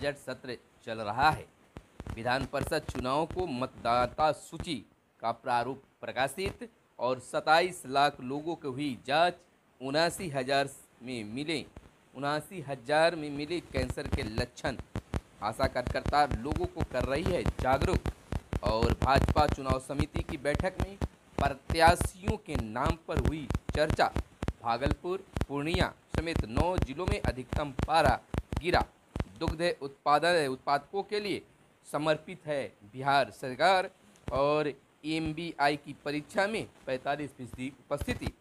Budget सत्र चल रहा है। विधान परिषद चुनाव को मतदाता सूची का प्रारूप प्रकाशित और 27 लाख लोगों को हुई जांच। 79,000 में मिले कैंसर के लक्षण। आशा कार्यकर्ता लोगों को कर रही है जागरूक। और भाजपा चुनाव समिति की बैठक में प्रत्याशियों के नाम पर हुई चर्चा। भागलपुर, पूर्णिया समेत 9 जिलों में अधिकतम पारा गिरा। दुग्ध उत्पादकों के लिए समर्पित है बिहार सरकार। और एमबीआई की परीक्षा में 45% उपस्थिति।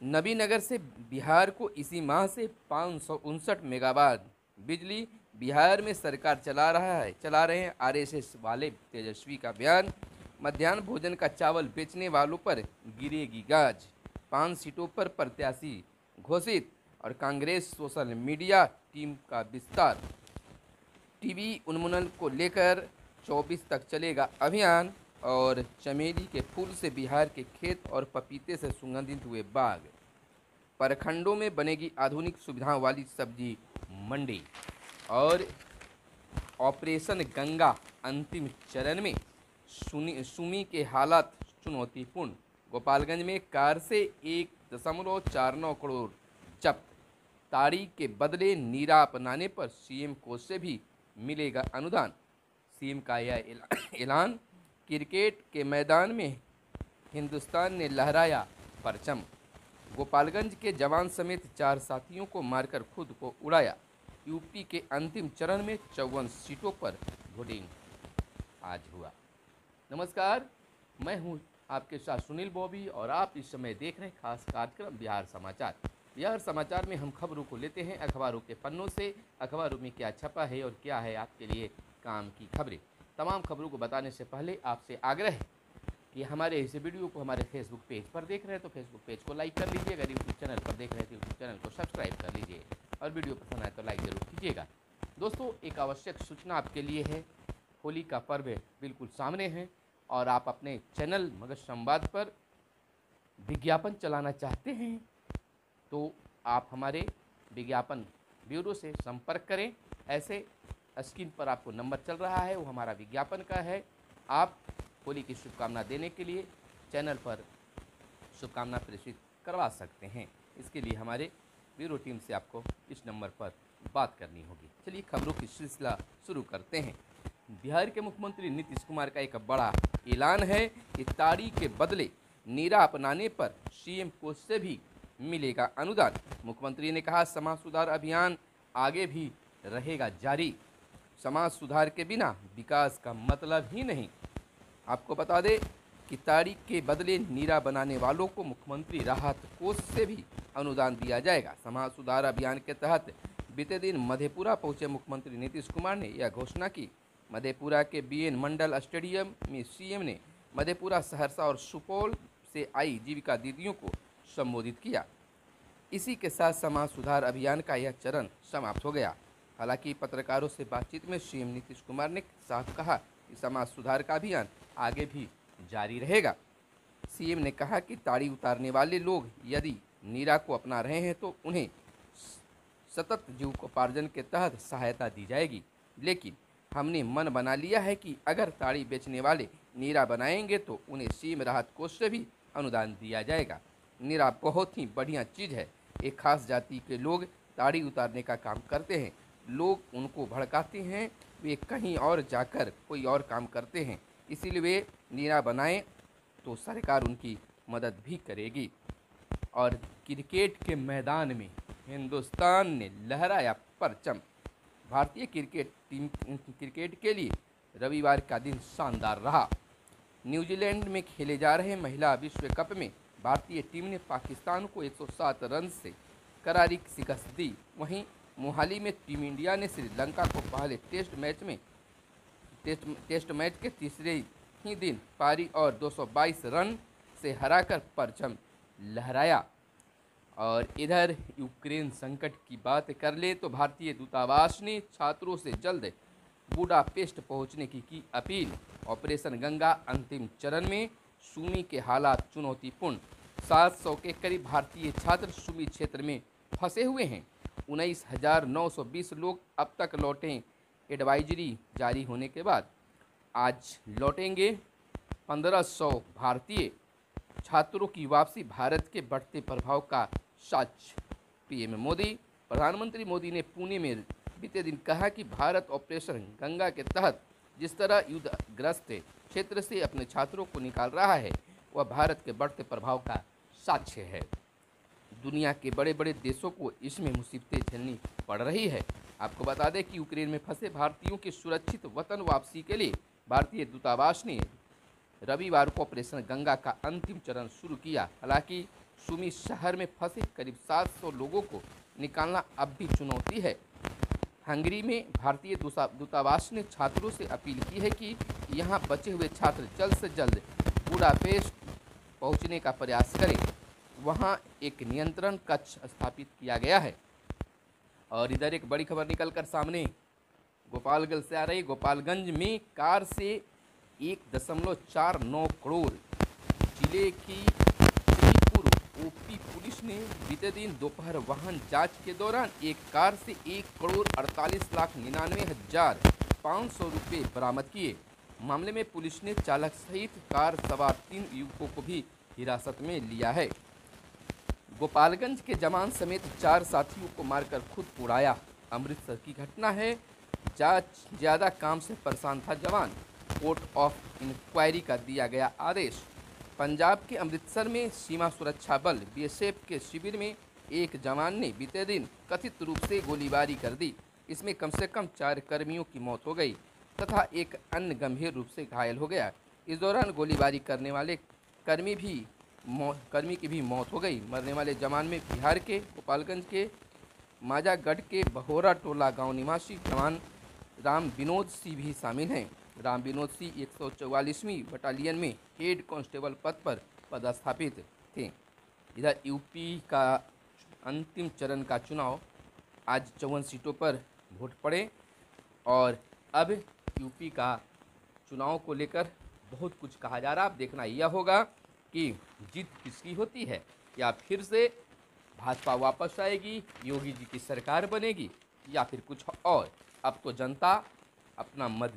नबीनगर से बिहार को इसी माह से 559 मेगावाट बिजली बिहार में सरकार चला रहे हैं आरएसएस वाले तेजस्वी का बयान। मध्याह्न भोजन का चावल बेचने वालों पर गिरेगी गाज। 5 सीटों पर प्रत्याशी घोषित। और कांग्रेस सोशल मीडिया टीम का विस्तार। टीबी उन्मूलन को लेकर 24 तक चलेगा अभियान। और चमेली के फूल से बिहार के खेत और पपीते से सुगंधित हुए बाग। प्रखंडों में बनेगी आधुनिक सुविधाओं वाली सब्जी मंडी। और ऑपरेशन गंगा अंतिम चरण में सुमी के हालात चुनौतीपूर्ण। गोपालगंज में कार से 1.49 करोड़ जब्त। ताड़ी के बदले नीरा अपनाने पर सीएम कोष से भी मिलेगा अनुदान। सीएम का यह ऐलान। क्रिकेट के मैदान में हिंदुस्तान ने लहराया परचम। गोपालगंज के जवान समेत 4 साथियों को मारकर खुद को उड़ाया। यूपी के अंतिम चरण में 54 सीटों पर वोटिंग आज हुआ। नमस्कार, मैं हूं आपके साथ सुनील बॉबी और आप इस समय देख रहे हैं खास कार्यक्रम बिहार समाचार। बिहार समाचार में हम खबरों को लेते हैं अखबारों के पन्नों से। अखबारों में क्या छपा है और क्या है आपके लिए काम की खबरें। तमाम खबरों को बताने से पहले आपसे आग्रह है कि हमारे इस वीडियो को हमारे फेसबुक पेज पर देख रहे हैं तो फेसबुक पेज को लाइक कर लीजिए। अगर यूट्यूब चैनल पर देख रहे हैं तो यूट्यूब चैनल को सब्सक्राइब कर लीजिए। और वीडियो पसंद आए तो लाइक जरूर कीजिएगा। दोस्तों, एक आवश्यक सूचना आपके लिए है। होली का पर्व बिल्कुल सामने है और आप अपने चैनल मगध संवाद पर विज्ञापन चलाना चाहते हैं तो आप हमारे विज्ञापन ब्यूरो से संपर्क करें। ऐसे स्क्रीन पर आपको नंबर चल रहा है, वो हमारा विज्ञापन का है। आप होली की शुभकामना देने के लिए चैनल पर शुभकामना प्रेषित करवा सकते हैं। इसके लिए हमारे ब्यूरो टीम से आपको इस नंबर पर बात करनी होगी। चलिए खबरों की सिलसिला शुरू करते हैं। बिहार के मुख्यमंत्री नीतीश कुमार का एक बड़ा ऐलान है कि ताड़ी के बदले नीरा अपनाने पर सीएम कोष से भी मिलेगा अनुदान। मुख्यमंत्री ने कहा, समाज सुधार अभियान आगे भी रहेगा जारी। समाज सुधार के बिना विकास का मतलब ही नहीं। आपको बता दें कि ताड़ी के बदले नीरा बनाने वालों को मुख्यमंत्री राहत कोष से भी अनुदान दिया जाएगा। समाज सुधार अभियान के तहत बीते दिन मधेपुरा पहुंचे मुख्यमंत्री नीतीश कुमार ने यह घोषणा की। मधेपुरा के बीएन मंडल स्टेडियम में सीएम ने मधेपुरा, सहरसा और सुपौल से आई जीविका दीदियों को संबोधित किया। इसी के साथ समाज सुधार अभियान का यह चरण समाप्त हो गया। हालांकि पत्रकारों से बातचीत में सीएम नीतीश कुमार ने साफ कहा कि समाज सुधार का अभियान आगे भी जारी रहेगा। सीएम ने कहा कि ताड़ी उतारने वाले लोग यदि नीरा को अपना रहे हैं तो उन्हें सतत जीविकोपार्जन के तहत सहायता दी जाएगी। लेकिन हमने मन बना लिया है कि अगर ताड़ी बेचने वाले नीरा बनाएंगे तो उन्हें सीएम राहत कोष से भी अनुदान दिया जाएगा। नीरा बहुत ही बढ़िया चीज़ है। एक खास जाति के लोग ताड़ी उतारने का काम करते हैं। लोग उनको भड़काते हैं, वे कहीं और जाकर कोई और काम करते हैं। इसीलिए वे नीरा बनाएं तो सरकार उनकी मदद भी करेगी। और क्रिकेट के मैदान में हिंदुस्तान ने लहराया परचम। भारतीय क्रिकेट के लिए रविवार का दिन शानदार रहा। न्यूजीलैंड में खेले जा रहे महिला विश्व कप में भारतीय टीम ने पाकिस्तान को 107 रन से करारी शिकस्त दी। वहीं मोहाली में टीम इंडिया ने श्रीलंका को पहले टेस्ट मैच के तीसरे ही दिन पारी और 222 रन से हराकर परचम लहराया। और इधर यूक्रेन संकट की बात कर ले तो भारतीय दूतावास ने छात्रों से जल्द बुडापेस्ट पहुंचने की अपील। ऑपरेशन गंगा अंतिम चरण में सुमी के हालात चुनौतीपूर्ण। 700 के करीब भारतीय छात्र सुमी क्षेत्र में फंसे हुए हैं। 19,920 लोग अब तक लौटे एडवाइजरी जारी होने के बाद आज लौटेंगे 1500 भारतीय छात्रों की वापसी, भारत के बढ़ते प्रभाव का साक्ष्य। पीएम मोदी। प्रधानमंत्री मोदी ने पुणे में बीते दिन कहा कि भारत ऑपरेशन गंगा के तहत जिस तरह युद्धग्रस्त क्षेत्र से अपने छात्रों को निकाल रहा है वह भारत के बढ़ते प्रभाव का साक्ष्य है। दुनिया के बड़े बड़े देशों को इसमें मुसीबतें झेलनी पड़ रही है। आपको बता दें कि यूक्रेन में फंसे भारतीयों की सुरक्षित वतन वापसी के लिए भारतीय दूतावास ने रविवार को ऑपरेशन गंगा का अंतिम चरण शुरू किया। हालांकि सुमी शहर में फंसे करीब 700 लोगों को निकालना अब भी चुनौती है। हंगरी में भारतीय दूतावास ने छात्रों से अपील की है कि यहां बचे हुए छात्र जल्द से जल्द बुडापेस्ट पहुंचने का प्रयास करें। वहां एक नियंत्रण कक्ष स्थापित किया गया है। और इधर एक बड़ी खबर निकलकर सामने गोपालगंज से आ रही। गोपालगंज में कार से 1.49 करोड़। जिले की श्रीपुर ओपी पुलिस ने बीते दिन दोपहर वाहन जांच के दौरान एक कार से 1,48,99,500 रुपये बरामद किए। मामले में पुलिस ने चालक सहित कार सवार 3 युवकों को भी हिरासत में लिया है। गोपालगंज के जवान समेत 4 साथियों को मारकर खुद उड़ाया। अमृतसर की घटना है। ज़्यादा काम से परेशान था जवान। कोर्ट ऑफ इंक्वायरी का दिया गया आदेश। पंजाब के अमृतसर में सीमा सुरक्षा बल बीएसएफ के शिविर में एक जवान ने बीते दिन कथित रूप से गोलीबारी कर दी। इसमें कम से कम 4 कर्मियों की मौत हो गई तथा एक अन्य गंभीर रूप से घायल हो गया। इस दौरान गोलीबारी करने वाले कर्मी की भी मौत हो गई। मरने वाले जवान में बिहार के गोपालगंज के माजागढ़ के बहोरा टोला गांव निवासी जवान राम विनोद सिंह भी शामिल हैं। राम विनोद सिंह 144वीं बटालियन में हेड कांस्टेबल पद पर पदस्थापित थे। इधर यूपी का अंतिम चरण का चुनाव, आज 54 सीटों पर वोट पड़े और अब यूपी का चुनाव को लेकर बहुत कुछ कहा जा रहा है। अब देखना यह होगा कि जीत किसकी होती है, या फिर से भाजपा वापस आएगी, योगी जी की सरकार बनेगी, या फिर कुछ और। अब तो जनता अपना मत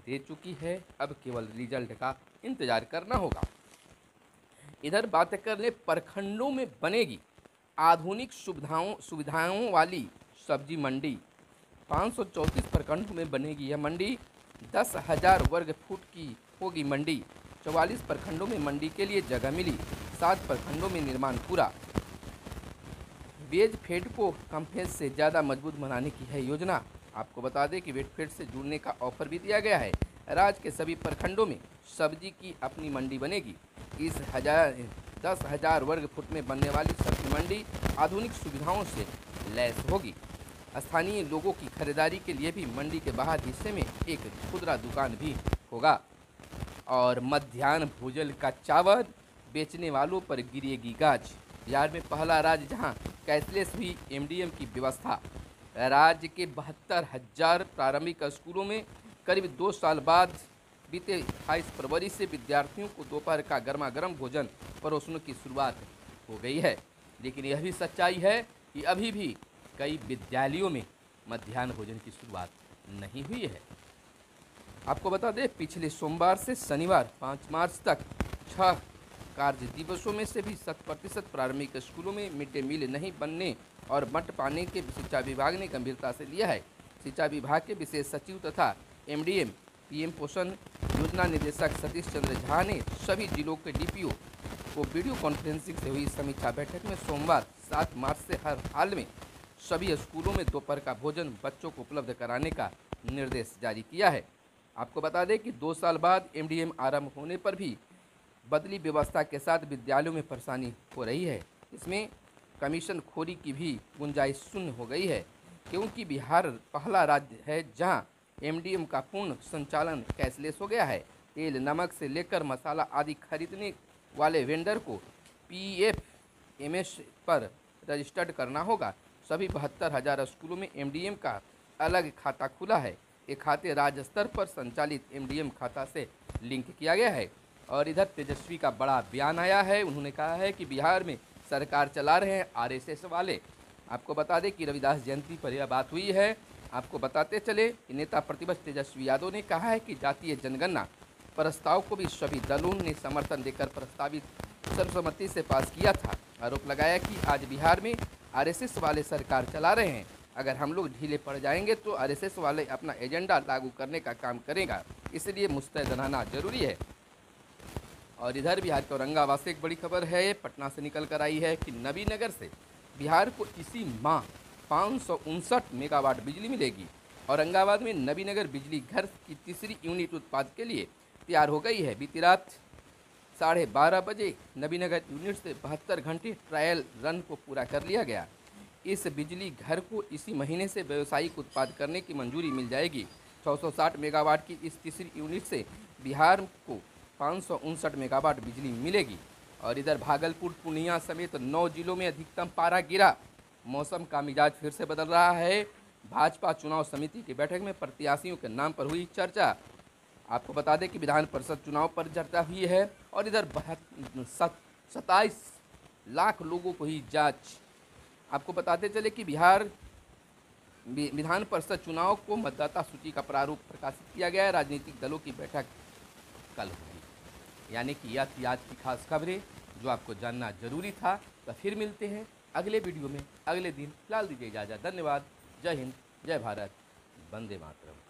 दे चुकी है, अब केवल रिजल्ट का इंतजार करना होगा। इधर बात कर ले, प्रखंडों में बनेगी आधुनिक सुविधाओं वाली सब्जी मंडी। 534 प्रखंडों में बनेगी यह मंडी। 10,000 वर्ग फुट की होगी मंडी। 44 प्रखंडों में मंडी के लिए जगह मिली। 7 प्रखंडों में निर्माण पूरा। वेज फेड को कम्फेड से ज़्यादा मजबूत बनाने की है योजना। आपको बता दें कि वेजफेड से जुड़ने का ऑफर भी दिया गया है। राज्य के सभी प्रखंडों में सब्जी की अपनी मंडी बनेगी। इस 10,000 वर्ग फुट में बनने वाली सब्जी मंडी आधुनिक सुविधाओं से लैस होगी। स्थानीय लोगों की खरीदारी के लिए भी मंडी के बाहर हिस्से में एक खुदरा दुकान भी होगा। और मध्याह्न भोजन का चावल बेचने वालों पर गिरेगी गाज। बिहार में पहला राज्य जहां कैशलेस हुई एमडीएम की व्यवस्था। राज्य के 72,000 प्रारंभिक स्कूलों में करीब 2 साल बाद बीते 28 फरवरी से विद्यार्थियों को दोपहर का गर्मा गर्म भोजन परोसने की शुरुआत हो गई है। लेकिन यह भी सच्चाई है कि अभी भी कई विद्यालयों में मध्याह्न भोजन की शुरुआत नहीं हुई है। आपको बता दें, पिछले सोमवार से शनिवार 5 मार्च तक 6 कार्य दिवसों में से भी 100% प्रारंभिक स्कूलों में मिड डे मील नहीं बनने और मट पाने के शिक्षा विभाग ने गंभीरता से लिया है। शिक्षा विभाग के विशेष सचिव तथा एमडीएम पीएम पोषण योजना निदेशक सतीश चंद्र झा ने सभी जिलों के डीपीओ को वीडियो कॉन्फ्रेंसिंग से हुई समीक्षा बैठक में सोमवार 7 मार्च से हर हाल में सभी स्कूलों में दोपहर का भोजन बच्चों को उपलब्ध कराने का निर्देश जारी किया है। आपको बता दें कि 2 साल बाद एमडीएम आरंभ होने पर भी बदली व्यवस्था के साथ विद्यालयों में परेशानी हो रही है। इसमें कमीशन खोरी की भी गुंजाइश शून्य हो गई है, क्योंकि बिहार पहला राज्य है जहां एमडीएम का पूर्ण संचालन कैशलेस हो गया है। तेल नमक से लेकर मसाला आदि खरीदने वाले वेंडर को पीएफएमएस पर रजिस्टर्ड करना होगा। सभी 72,000 स्कूलों में एमडीएम का अलग खाता खुला है। ये खाते राज्य स्तर पर संचालित एमडीएम खाता से लिंक किया गया है। और इधर तेजस्वी का बड़ा बयान आया है। उन्होंने कहा है कि बिहार में सरकार चला रहे हैं आरएसएस वाले। आपको बता दें कि रविदास जयंती पर यह बात हुई है। आपको बताते चले कि नेता प्रतिपक्ष तेजस्वी यादव ने कहा है कि जातीय जनगणना प्रस्ताव को भी सभी दलों ने समर्थन देकर प्रस्तावित सर्वसम्मति से पास किया था। आरोप लगाया कि आज बिहार में आरएसएस वाले सरकार चला रहे हैं। अगर हम लोग ढीले पड़ जाएंगे तो आरएसएस वाले अपना एजेंडा लागू करने का काम करेगा, इसलिए मुस्तैद रहना जरूरी है। और इधर बिहार के औरंगाबाद से एक बड़ी खबर है, पटना से निकल कर आई है कि नबीनगर से बिहार को इसी माह 559 मेगावाट बिजली मिलेगी। औरंगाबाद में नबीनगर बिजली घर की तीसरी यूनिट उत्पाद के लिए तैयार हो गई है। बीती रात 12:30 बजे नबीनगर यूनिट से 72 घंटे ट्रायल रन को पूरा कर लिया गया। इस बिजली घर को इसी महीने से व्यावसायिक उत्पाद करने की मंजूरी मिल जाएगी। 660 मेगावाट की इस तीसरी यूनिट से बिहार को 559 मेगावाट बिजली मिलेगी। और इधर भागलपुर, पूर्णिया समेत 9 जिलों में अधिकतम पारा गिरा। मौसम का मिजाज फिर से बदल रहा है। भाजपा चुनाव समिति की बैठक में प्रत्याशियों के नाम पर हुई चर्चा। आपको बता दें कि विधान परिषद चुनाव पर चर्चा हुई है। और इधर 27 लाख लोगों को ही जांच। आपको बताते चले कि बिहार विधान परिषद चुनाव को मतदाता सूची का प्रारूप प्रकाशित किया गया है। राजनीतिक दलों की बैठक कल होगी। यानी कि यह आज की खास खबरें जो आपको जानना जरूरी था। तो फिर मिलते हैं अगले वीडियो में अगले दिन। फिलहाल दीजिए इजाज़त। धन्यवाद। जय हिंद, जय भारत, वंदे मातरम।